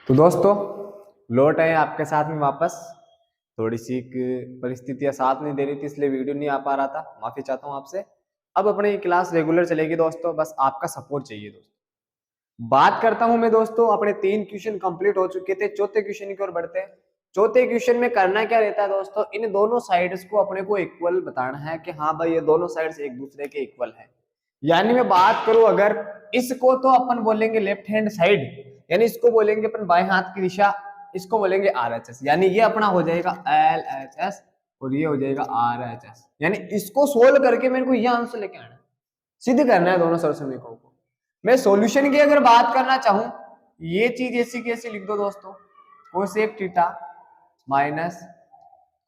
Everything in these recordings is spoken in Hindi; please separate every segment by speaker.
Speaker 1: तो दोस्तों लौट आए आपके साथ में वापस। थोड़ी सी परिस्थितियां साथ नहीं दे रही थी इसलिए वीडियो नहीं आ पा रहा था, माफी चाहता हूं आपसे। अब अपनी क्लास रेगुलर चलेगी दोस्तों, बस आपका सपोर्ट चाहिए दोस्तों। बात करता हूं मैं दोस्तों, अपने 3 क्वेश्चन कंप्लीट हो चुके थे, चौथे क्वेश्चन की ओर बढ़ते हैं। चौथे क्वेश्चन में करना क्या रहता है दोस्तों, इन दोनों साइड्स को अपने को इक्वल बताना है कि हाँ भाई ये दोनों साइड्स एक दूसरे के इक्वल है। यानी मैं बात करूं अगर इसको तो अपन बोलेंगे लेफ्ट हैंड साइड, यानी इसको बोलेंगे अपन बाएं हाथ की दिशा, इसको बोलेंगे RHS, यानी ये अपना हो जाएगा LHS और ये हो जाएगा RHS। यानी इसको सोल्व करके मेरे को ये आंसर लेके आना है, सिद्ध करना है दोनों सरसमीकों को। मैं सॉल्यूशन की अगर बात करना चाहूं, ये चीज ऐसी कैसे लिख दो दोस्तों, cosec theta minus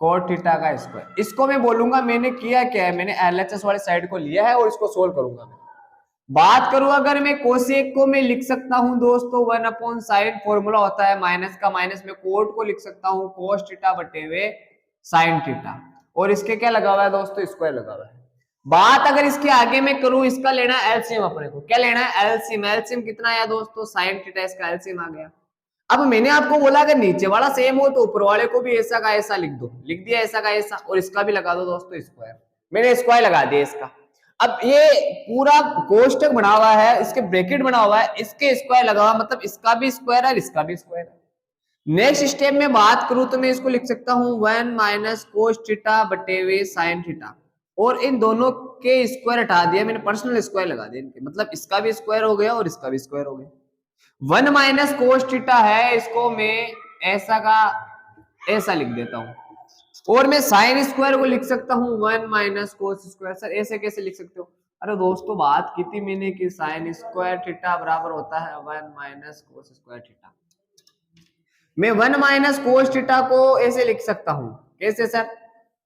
Speaker 1: cot theta का स्क्वायर। इसको मैं बोलूंगा मैंने किया क्या है, मैंने LHS वाली साइड को लिया है और इसको सोल्व करूंगा मैं। बात करूं अगर मैं कोसेक को मैं लिख सकता हूं दोस्तों 1/sin, फॉर्मूला होता है माइनस का, माइनस में कोट को लिख सकता हूं कोस थीटा बटे हुए साइन थीटा, और इसके क्या लगा हुआ है दोस्तों, स्क्वायर लगा हुआ है। बात अगर इसके आगे मैं करूं, इसका लेना है एलसीएम, अपने को क्या लेना है एलसीएम। एलसीएम कितना आया दोस्तों, साइन थीटा, इसका एलसीएम आ गया। अब मैंने आपको बोला अगर नीचे वाला सेम हो तो ऊपर वाले को भी ऐसा का ऐसा लिख दो, लिख दिया ऐसा का ऐसा, और इसका भी लगा दो दोस्तों स्क्वायर। मैंने स्क्वायर लगा दिया इसका। अब ये पूरा कोष्टक बना हुआ है, इसके ब्रैकेट बना हुआ है, इसके स्क्वायर लगा हुआ, मतलब इसका भी स्क्वायर है इसका भी स्क्वायर है। नेक्स्ट स्टेप में बात करूं तो मैं इसको लिख सकता हूं 1 माइनस कोस थीटा बटे हुए साइन थीटा, और इन दोनों के स्क्वायर हटा दिया मैंने, पर्सनल स्क्वायर लगा दिया इनके, मतलब इसका भी स्क्वायर हो गया और इसका भी स्क्वायर हो गया। 1 माइनस कोस थीटा है, इसको मैं ऐसा का ऐसा लिख देता हूं, और मैं साइन स्क्वायर को लिख सकता हूं 1 माइनस कोस स्क्वायर। सर ऐसे कैसे लिख सकते हो, अरे दोस्तों बात की थी मैंने कि साइन स्क्वायर थीटा बराबर होता है 1 माइनस कोस स्क्वायर थीटा। मैं 1 माइनस कोस थीटा को ऐसे लिख सकता हूं, कैसे सर,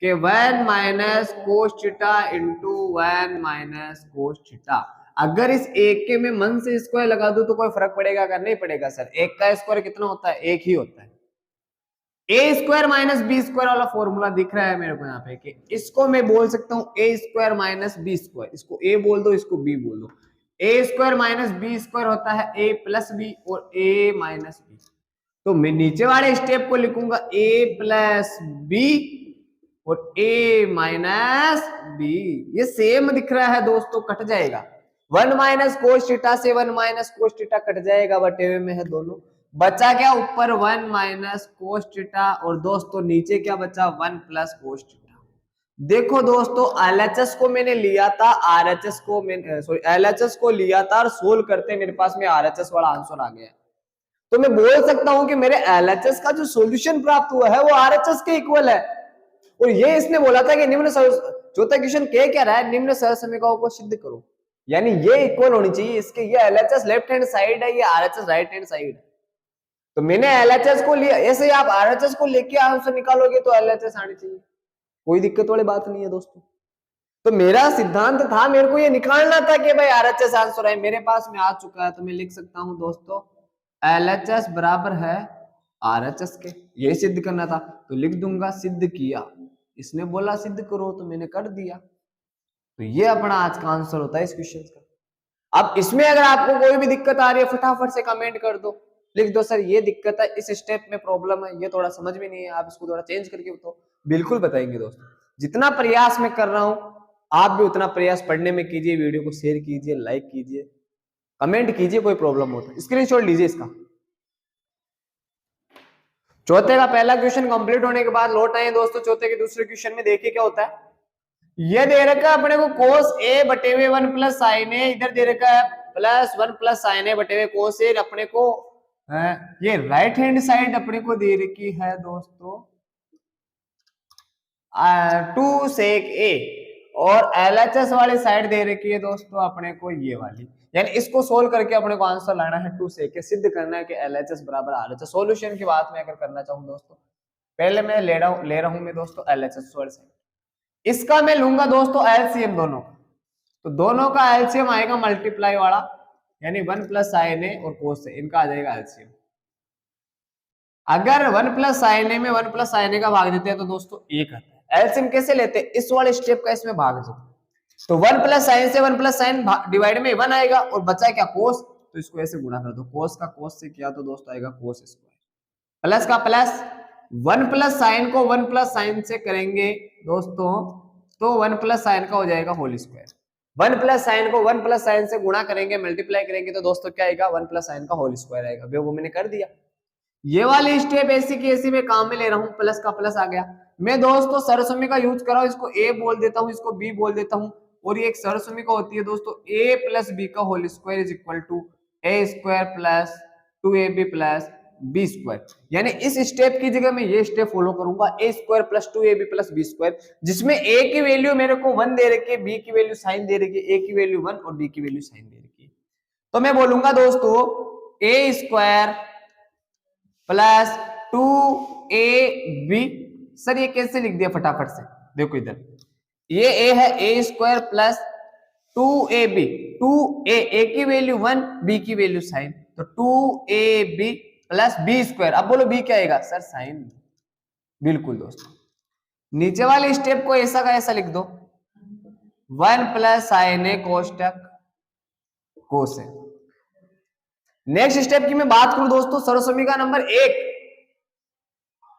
Speaker 1: कि 1 minus cos theta into 1 minus cos theta. अगर इस एक के मैं मन से स्क्वायर लगा दूं तो कोई फर्क पड़ेगा, अगर नहीं पड़ेगा सर। एक का स्क्वायर कितना होता है, एक ही होता है। ए स्क्वायर माइनस बी स्क्वायर वाला फॉर्मूला दिख रहा है मेरे को यहाँ पे, कि इसको मैं बोल सकता हूँ ए स्क्वायर माइनस बी स्क्वायर, इसको ए बोल दो इसको बी बोल दो। ए स्क्वायर माइनस बी स्क्वायर होता है ए प्लस बी और ए माइनस बी। तो मैं नीचे वाले स्टेप को लिखूंगा ए प्लस बी और ए माइनस बी। ये सेम दिख रहा है दोस्तों, कट जाएगा। 1 माइनस कोस थीटा से 1 माइनस कोस थीटा कट जाएगा, बटे हुए में है दोनों। बचा क्या ऊपर 1 माइनस कोस थीटा, और दोस्तों नीचे क्या बचा 1 प्लस कोस थीटा। देखो दोस्तों LHS को मैंने लिया था, RHS को मैंने सॉरी LHS को लिया था और सोल्व करते मेरे पास में RHS वाला आंसर आ गया। तो मैं बोल सकता हूं कि मेरे LHS का जो सॉल्यूशन प्राप्त हुआ है वो RHS के इक्वल है। और ये इसने बोला था कि निम्न चौथा क्वेश्चन कह रहा है, निम्न सहसमीकरणों को सिद्ध करो, यानी ये इक्वल होनी चाहिए इसके। ये LHS लेफ्ट हैंड साइड है, ये RHS राइट हैंड साइड है। तो मैंने LHS को लिया, ऐसे ही आप RHS को लेके आंसर निकालोगे तो LHS आनी चाहिए, कोई दिक्कत वाली बात नहीं है दोस्तों। तो मेरा सिद्धांत था, मेरे को ये निकालना था कि भाई RHS आंसर है, मेरे पास में आ चुका है। तो मैं लिख सकता हूं दोस्तों LHS बराबर है RHS के, ये सिद्ध करना था तो लिख दूंगा सिद्ध किया। इसने बोला सिद्ध करो तो मैंने कर दिया। तो ये अपना आज का आंसर होता है इस क्वेश्चन का। अब इसमें अगर आपको कोई भी दिक्कत आ रही है फटाफट से कमेंट कर दो, लिख दो सर ये दिक्कत है, इस स्टेप में प्रॉब्लम है, ये थोड़ा समझ में नहीं है, आप इसको थोड़ा चेंज करके बताओ, बिल्कुल बताएंगे दोस्तों। जितना प्रयास मैं कर रहा हूं आप भी उतना प्रयास पढ़ने में कीजिए, वीडियो को शेयर कीजिए, लाइक कीजिए, कमेंट कीजिए, कोई प्रॉब्लम हो तो स्क्रीनशॉट लीजिए इसका। चौथे का पहला क्वेश्चन कंप्लीट होने के बाद लौट आए दोस्तों चौथे के दूसरे क्वेश्चन में। देखिए क्या होता है, ये दे रखा है अपने को cos a बटे हुए 1 प्लस साइन ए, इधर दे रखा है प्लस 1 प्लस साइन ए बटे हुए cos a। अपने को ये राइट हैंड साइड अपने को दे रखी है दोस्तों 2 sec a, और LHS वाली साइड दे रखी है दोस्तों अपने को ये वाली। यानी इसको सोल्व करके अपने को आंसर लाना है 2 sec a, सिद्ध करना है कि LHS बराबर RHS। सॉल्यूशन की बात मैं अगर करना चाहूं दोस्तों, पहले मैं ले रहा हूं मैं दोस्तों LHS वाली साइड, इसका मैं लूंगा दोस्तों एलसीएम दोनों का। तो दोनों का एलसीएम आएगा मल्टीप्लाई वाला, यानी 1 प्लस साइन ए और कोस ए, इनका आ जाएगा एलसीएम। अगर 1 प्लस साइन ए में 1 प्लस साइन ए का भाग देते हैं तो दोस्तों 1 आता है। एलसीएम कैसे लेते हैं, इस वाले स्टेप का इसमें भाग दो, तो 1 प्लस साइन से 1 प्लस साइन डिवाइड में 1 आएगा, और बचा क्या कोस, तो इसको ऐसे गुणा कर दो, कोस का कोस से किया तो दोस्तों आएगा कोस स्क्वायर। प्लस का प्लस, 1 प्लस साइन को 1 प्लस साइन से करेंगे दोस्तों तो 1 प्लस साइन का हो जाएगा होल स्क्वायर। 1 प्लस साइन को 1 प्लस साइन से गुणा करेंगे, मल्टीप्लाई करेंगे तो दोस्तों क्या आएगा, 1 प्लस साइन का होल स्क्वायर आएगा। वो मैंने कर दिया। ये वाली स्टेप ऐसी की ऐसी मैं काम में ले रहा हूं, प्लस का प्लस आ गया। मैं दोस्तों सरसमी का यूज कर रहा हूं, इसको ए बोल देता हूं, इसको बी बोल देता हूं, और ये एक सरसमी का होती है दोस्तों, ए प्लस बी का whole square is equal to A square plus 2ab plus B square. यानी इस स्टेप की जगह मैं ये स्टेप फॉलो करूंगा, A square plus 2ab plus B square, जिसमें ए की वैल्यू मेरे को 1 दे रखी है, बी की वैल्यू साइन दे रखी है, ए की वैल्यू 1 और बी की वैल्यू साइन दे रखी है। तो मैं बोलूंगा दोस्तों ए स्क्वायर प्लस 2ab। सर ये कैसे लिख दिया फटाफट से, देखो इधर ये a है, ए स्क्वायर प्लस 2ab, 2a की वैल्यू 1, b की वैल्यू साइन, तो 2ab प्लस बी स्क्वायर। अब बोलो b क्या आएगा सर, साइन। बिल्कुल दोस्तों, नीचे वाले स्टेप को ऐसा का ऐसा लिख दो, 1 प्लस साइन ए कोष्टक कोस है। नेक्स्ट स्टेप की मैं बात करूं दोस्तों, सरसमीका नंबर 1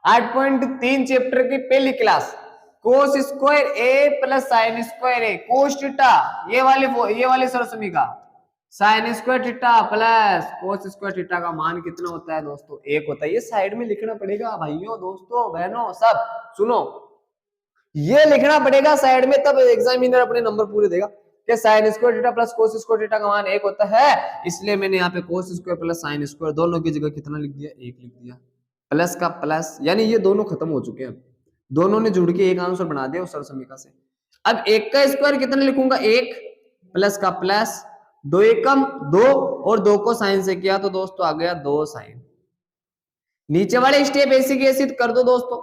Speaker 1: 8.3 चैप्टर की पहली class, cos square A plus sine square A cos theta, ये वाली सरसमीका sine square theta plus cos square theta का मान कितना होता है दोस्तों, 1 होता है। ये साइड में लिखना पड़ेगा भाइयों, दोस्तों, बहनों, सब सुनो, ये लिखना पड़ेगा साइड में, तब एग्जामिनर अपने नंबर पूरे देगा कि sign square theta plus cos square theta का मान 1 होता है। इसलिए मैंने यहाँ पे cos square plus sine square दोनों की जगह कितना लिख दिया, 1 लिख दिया। प्लस का प्लस, यानी ये दोनों खत्म हो चुके हैं, अब दोनों ने जुड़ के एक आंसर बना दिया उस सरसमीका से। अब 1 का स्क्वायर कितना लिखूंगा, 1 प्लस का प्लस 2 एकम 2 और 2 को साइन से किया तो दोस्तों आ गया 2 साइन। नीचे वाले स्टेप ऐसी की ऐसी कर दो दोस्तों,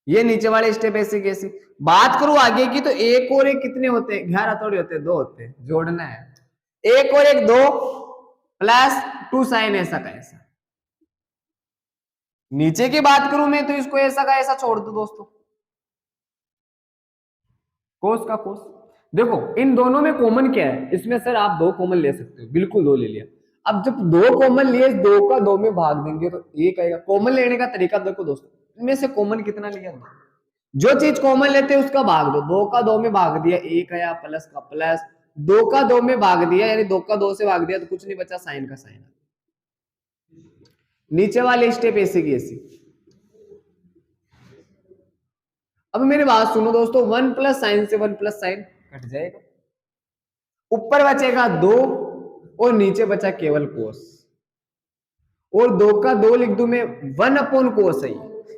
Speaker 1: ये नीचे वाले स्टेप ऐसे कैसे। बात करूं आगे की तो 1 और 1 कितने होते हैं, 11 थोड़ी होते हैं, 2 होते हैं, जोड़ना है। 1 और 1 2 प्लस 2 साइन ऐसा का ऐसा। नीचे की बात करूं मैं तो इसको ऐसा का ऐसा छोड़ दो दोस्तों, कोस का कोस। देखो इन दोनों में कॉमन क्या है, इसमें सर आप 2 कॉमन ले सकते हो, बिल्कुल 2 ले लिया। अब जब 2 कॉमन लिए, 2 का 2 में भाग देंगे तो 1 आएगा। कॉमन लेने का तरीका देखो दोस्तों, इनमें से कॉमन कितना लिया, जो चीज कॉमन लेते हैं उसका भाग दो। 2 का 2 में भाग दिया, 1 आया, प्लस का प्लस, 2 का 2 में भाग दिया, यानी 2 का 2 से भाग दिया तो कुछ नहीं बचा, साइन का साइन। नीचे वाले स्टेप ऐसे की ऐसी। अब मेरी बात सुनो दोस्तों, 1 प्लस साइन से 1 प्लस साइन कट जाएगा, ऊपर बचेगा 2 और नीचे बचा केवल कोस, और 2 का 2 लिख दूं मैं 1 अपॉन कोस है।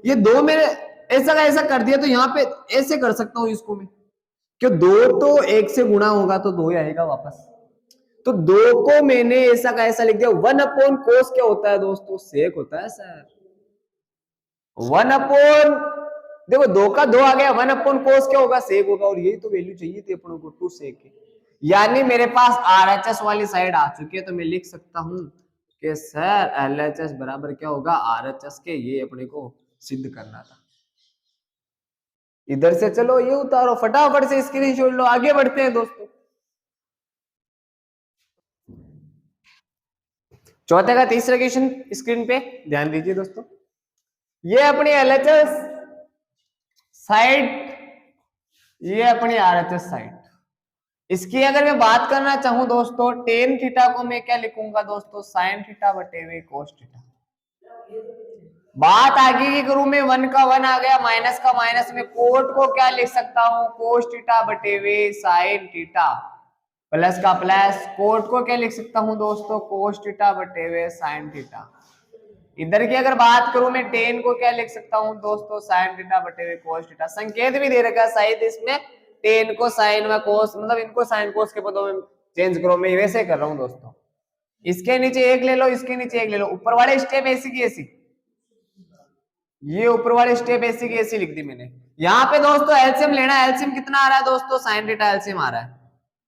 Speaker 1: ये 2 मेरे ऐसा का ऐसा कर दिया तो यहाँ पे ऐसे कर सकता हूं इसको मैं, क्यों 2 तो 1 से गुणा होगा तो 2 ही आएगा वापस, तो 2 को मैंने ऐसा का ऐसा लिख दिया। 1 अपॉन कोस क्या होता है दोस्तों, सेक होता है सर। 1 अपॉन, देखो 2 का 2 आ गया, 1 अपॉन कोस क्या होगा, सेक होगा, और यही तो वैल्यू चाहिए थी अपनों को, 2 सेक। यानी मेरे पास आरएचएस वाली साइड आ चुकी है, तो मैं लिख सकता हूं कि सर एलएचएस बराबर क्या होगा, आरएचएस के। ये अपने को सिद्ध करना था। इधर से चलो ये उतारो, फटाफट से स्क्रीनशॉट लो, आगे बढ़ते हैं दोस्तों। चौथे का तीसरा क्वेश्चन स्क्रीन पे ध्यान दीजिए दोस्तों। ये अपनी एलएचएस साइड, ये अपनी आरएचएस साइड। इसकी अगर मैं बात करना चाहूं दोस्तों, टेन थीटा को मैं क्या लिखूंगा दोस्तों, साइन थीटा बटे हुए कोस थीटा। बात आगे की करूं मैं, 1 का 1 आ गया, माइनस का माइनस, में कोट को क्या लिख सकता हूं, कोस थीटा बटे हुए साइन थीटा, प्लस का प्लस, कोट को क्या लिख सकता हूं दोस्तों, कोस थीटा बटे हुए साइन थीटा। इधर की अगर बात करूं मैं, टेन को क्या लिख सकता हूं दोस्तों, साइन थीटा बटे हुए कोस थीटा। संकेत भी दे रखा है शायद इसमें, टेन को साइन व कोस, मतलब इनको साइन कोस के पदों में चेंज करो, मैं वैसे कर रहा हूं दोस्तों। इसके नीचे 1 ले लो, इसके नीचे 1 ले लो, ऊपर वाले स्टेप ऐसी की ऐसी, ये ऊपर वाले स्टेप ऐसी की ऐसी लिख दी मैंने। यहाँ पे दोस्तों एलसीएम लेना है, एलसीएम कितना आ रहा है दोस्तों, साइन थीटा एलसीएम आ रहा है।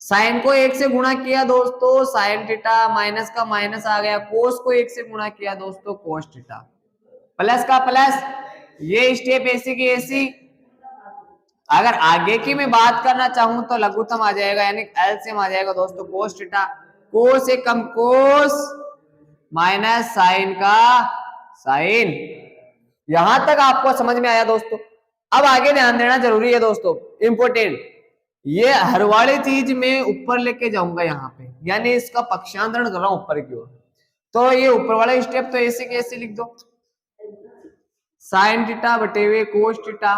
Speaker 1: साइन को 1 से गुणा किया दोस्तों, साइन थीटा, माइनस का माइनस आ गया, कोस को 1 से गुणा किया दोस्तों, कोस थीटा, प्लस का प्लस, ये स्टेप ऐसी की ऐसी। अगर आगे की मैं बात करना चाहूं तो लघुत्तम आ जाएगा, यानी एलसीएम आ जाएगा दोस्तों, कोस थीटा, कोस एकम कोस माइनस साइन का साइन। यहां तक आपको समझ में आया दोस्तों। अब आगे ध्यान देना जरूरी है दोस्तों, इंपोर्टेंट। ये हर वाली चीज में ऊपर लेके जाऊंगा यहाँ पे, यानी इसका पक्षांतरण कर रहा हूं ऊपर की ओर। तो ये ऊपर वाला स्टेप तो ऐसे के ऐसे लिख दो, साइन थीटा बटे हुए कोस थीटा,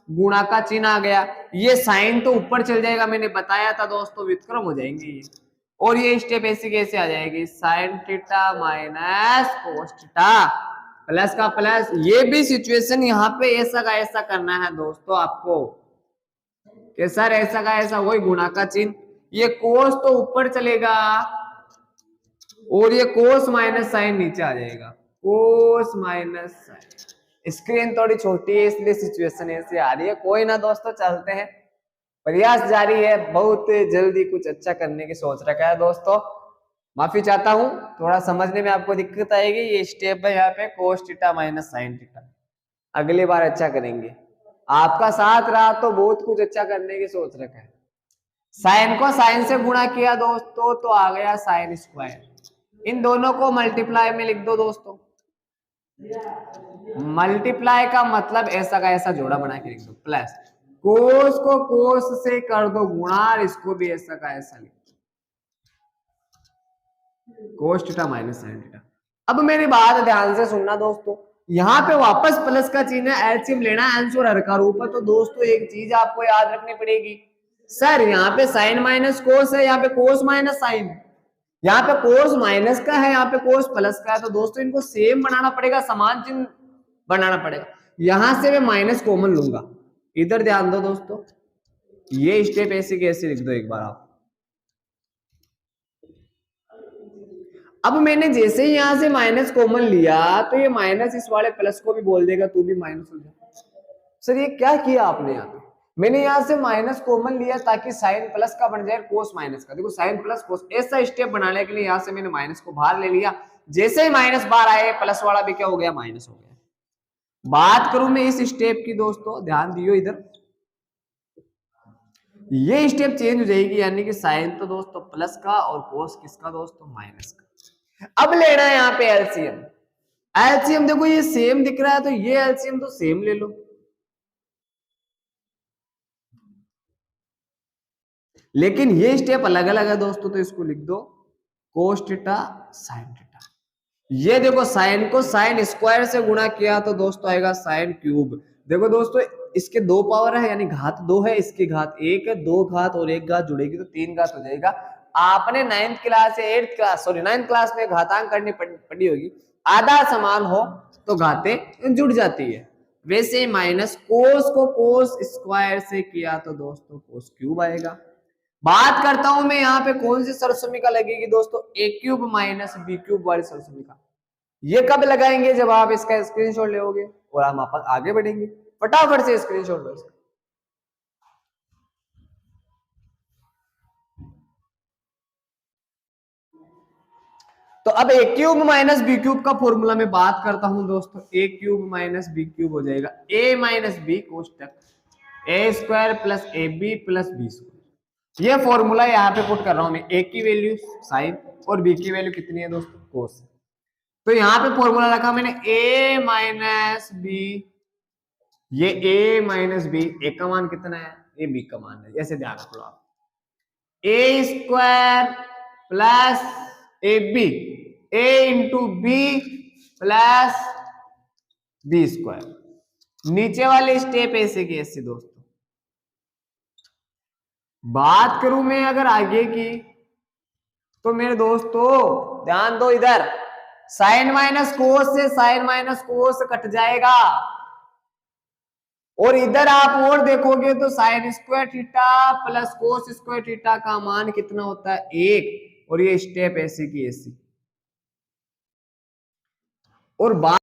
Speaker 1: गुणा का चिन्ह आ गया। ये साइन तो ऊपर चल जाएगा, मैंने बताया था दोस्तों, व्युत्क्रम हो जाएंगे ये। और ये स्टेप ऐसे कैसे आ जाएगी, sine theta minus cos theta, plus का प्लस। ये भी सिचुएशन यहाँ पे ऐसा का ऐसा करना है दोस्तों आपको, कि सर ऐसा का ऐसा, वही गुणा का चिन्ह। ये कोस तो ऊपर चलेगा और ये कोस माइनस साइन नीचे आ जाएगा, कोस माइनस साइन। स्क्रीन थोड़ी छोटी है इसलिए सिचुएशन ऐसी आ रही है, कोई ना दोस्तों, चलते हैं, प्रयास जारी है, बहुत जल्दी कुछ अच्छा करने की सोच रखा है दोस्तों। माफी चाहता हूं, थोड़ा समझने में आपको दिक्कत आएगी। ये स्टेप है यहाँ पे cos theta minus sine theta, अगली बार अच्छा करेंगे। आपका साथ रहा तो बहुत कुछ अच्छा करने की सोच रखा है। साइन को साइन से गुणा किया दोस्तों तो आ गया साइन स्क्वायर। इन दोनों को मल्टीप्लाई में लिख दो दोस्तों। मल्टीप्लाई का मतलब ऐसा का ऐसा जोड़ा बना के लिख दो, प्लस कोस को कोस से कर दो गुणा, और इसको भी ऐसा का ऐसा लिख दो, cos theta minus sine theta. अब मेरी बात ध्यान से सुनना दोस्तों, यहाँ पे वापस प्लस का चिन्ह है, एलसीएम लेना है, अंश और हर का रूप है। तो दोस्तों एक चीज आपको याद रखनी पड़ेगी, सर यहाँ पे साइन माइनस कोस है, यहाँ पे कोस माइनस साइन है, यहाँ पे कोस माइनस का है, यहाँ पे कोस प्लस का है। तो दोस्तों इनको सेम बनाना पड़ेगा, समान चिन्ह बनाना पड़ेगा। यहां से मैं माइनस कॉमन लूंगा, इधर ध्यान दो दोस्तों। ये स्टेप ऐसे कैसे लिख दो एक बार आप। अब मैंने जैसे ही यहां से माइनस कॉमन लिया तो ये माइनस इस वाले प्लस को भी बोल देगा, तू भी माइनस हो जाए। सर ये क्या किया आपने यहाँ पे, मैंने यहां से माइनस कॉमन लिया ताकि साइन प्लस का बन जाए कोस माइनस का। देखो साइन प्लस कोस, ऐसा स्टेप बनाने के लिए यहां से मैंने माइनस को बाहर ले लिया। जैसे ही माइनस बाहर आए, प्लस वाला भी क्या हो गया, माइनस हो गया। बात करूं मैं इस स्टेप की दोस्तों, ध्यान दियो इधर, ये स्टेप चेंज हो जाएगी, यानी कि साइन तो दोस्तों प्लस का और कोस किसका दोस्तों, माइनस का। अब लेना है यहाँ पे एलसीएम। एलसीएम देखो ये सेम दिख रहा है, तो ये एलसीएम तो सेम ले लो। लेकिन ये स्टेप अलग अलग है दोस्तों, तो इसको लिख दो कोस थीटा साइन थीटा। ये देखो साइन को साइन स्क्वायर से गुणा किया तो दोस्तों आएगा साइन क्यूब। देखो दोस्तों इसके दो पावर है, यानी घात दो है, इसकी घात एक है, दो घात और एक घात जुड़ेगी तो तीन घात हो जाएगा। आपने नाइन्थ क्लास या eighth class, sorry ninth class में घातांक करनी पड़ी होगी। आधा समान हो तो घातें जुड़ जाती है। वैसे माइनस कोस को कोस स्क्वायर से किया तो दोस्तों कोस क्यूब आएगा। बात करता हूं मैं यहाँ पे कौन सी सरसमिका लगेगी दोस्तों, A cube minus B cube वाली सरसमिका। ये कब लगाएंगे, जब आप इसका स्क्रीनशॉट लोगे और हम आप आगे बढ़ेंगे। फटाफट से स्क्रीनशॉट लो इसका। तो अब A cube minus B cube का फॉर्मूला में बात करता हूं दोस्तों, A cube minus B cube हो जाएगा ए माइनस बी कोष्टक A square plus A B plus B square. ये फॉर्मूला यहाँ पे पुट कर रहा हूं मैं, ए की वैल्यू साइन और बी की वैल्यू कितनी है दोस्तों, कोस। तो यहाँ पे फॉर्मूला रखा मैंने ए माइनस बी, ये ए माइनस बी, ए का मान कितना है, ए बी का मान है, ऐसे ध्यान रखो आप। A square plus A B, A into B plus B square. नीचे वाले स्टेप ऐसे की ऐसे दोस्तों। बात करूं मैं अगर आगे की, तो मेरे दोस्तों ध्यान दो इधर, साइन माइनस कोस से साइन माइनस कोस कट जाएगा, और इधर आप और देखोगे तो sign square theta plus cos square theta का मान कितना होता है, एक। और ये स्टेप ऐसे की ऐसी। और बात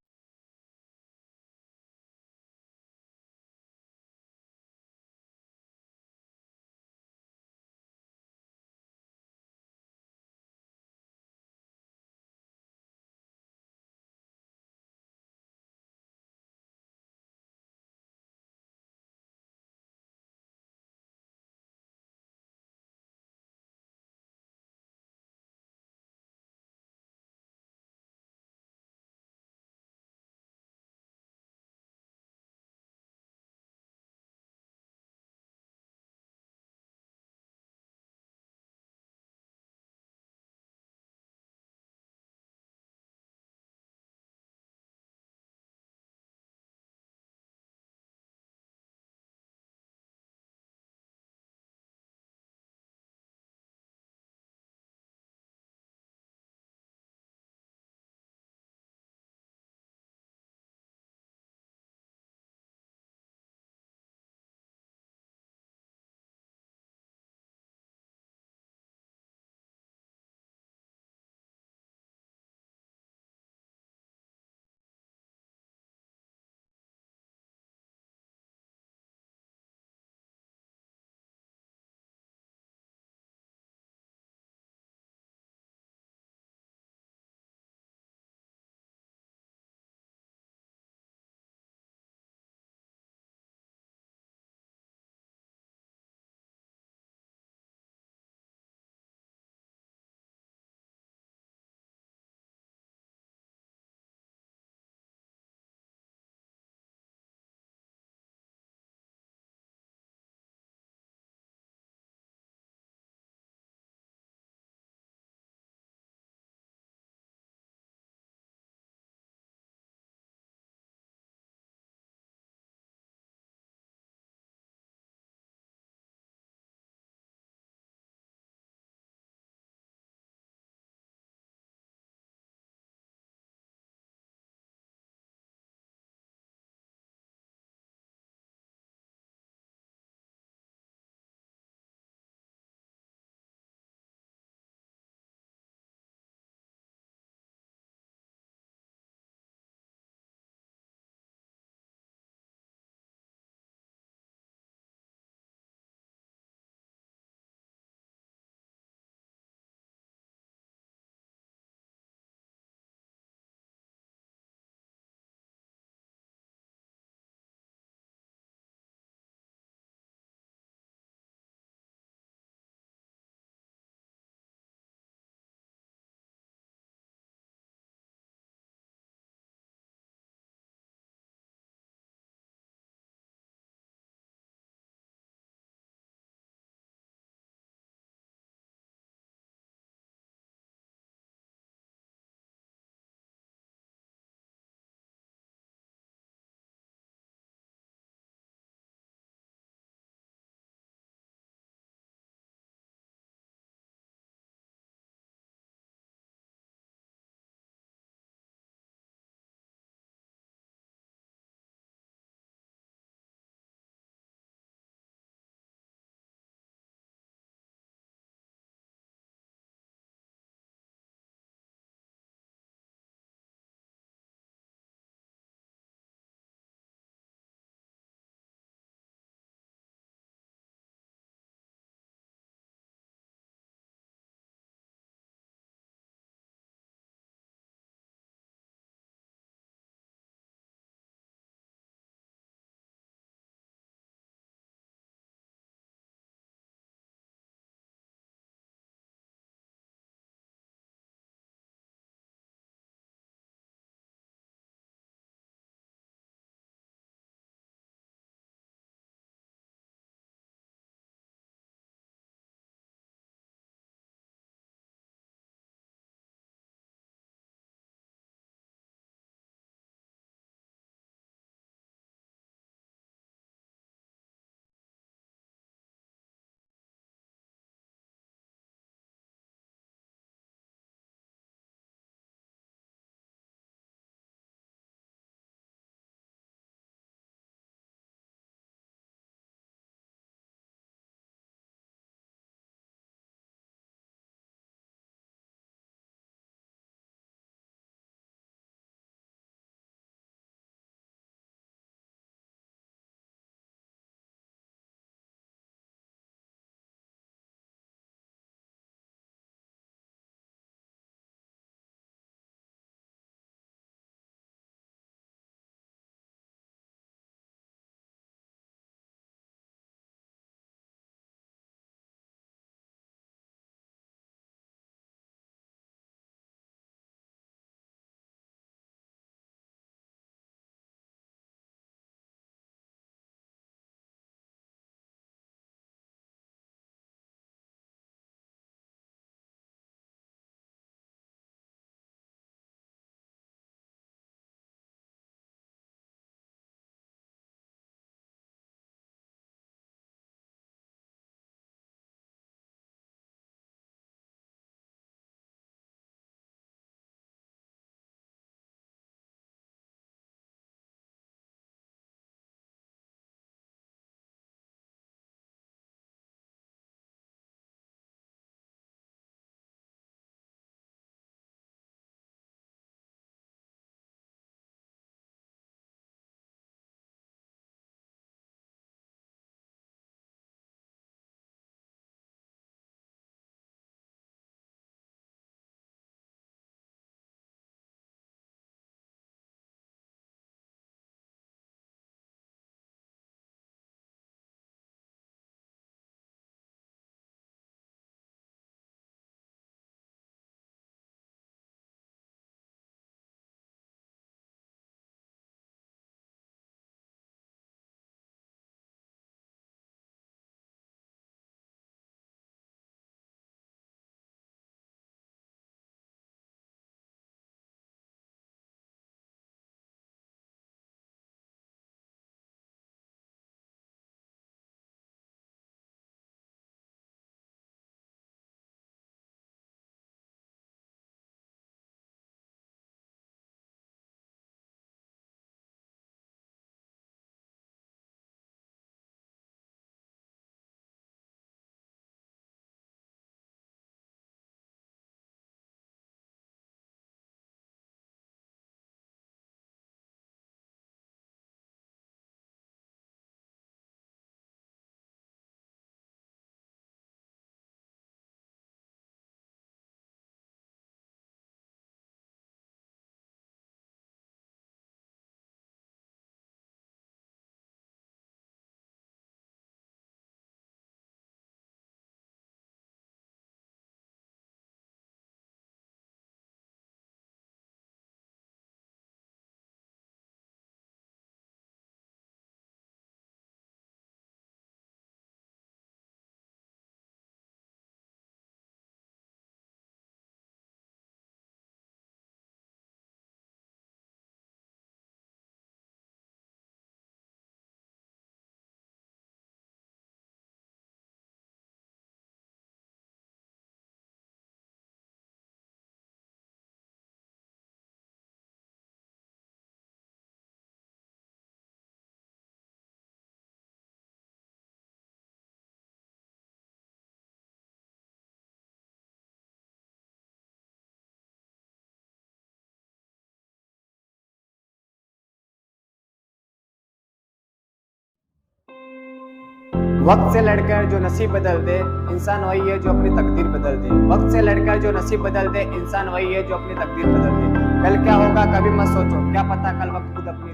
Speaker 1: वक्त से लड़कर जो नसीब बदल दे, इंसान वही है जो अपनी तकदीर बदल दे। वक्त से लड़कर जो नसीब बदल दे, इंसान वही है जो अपनी तकदीर बदल दे। कल क्या होगा कभी मत सोचो, क्या पता कल वक्त खुद अपनी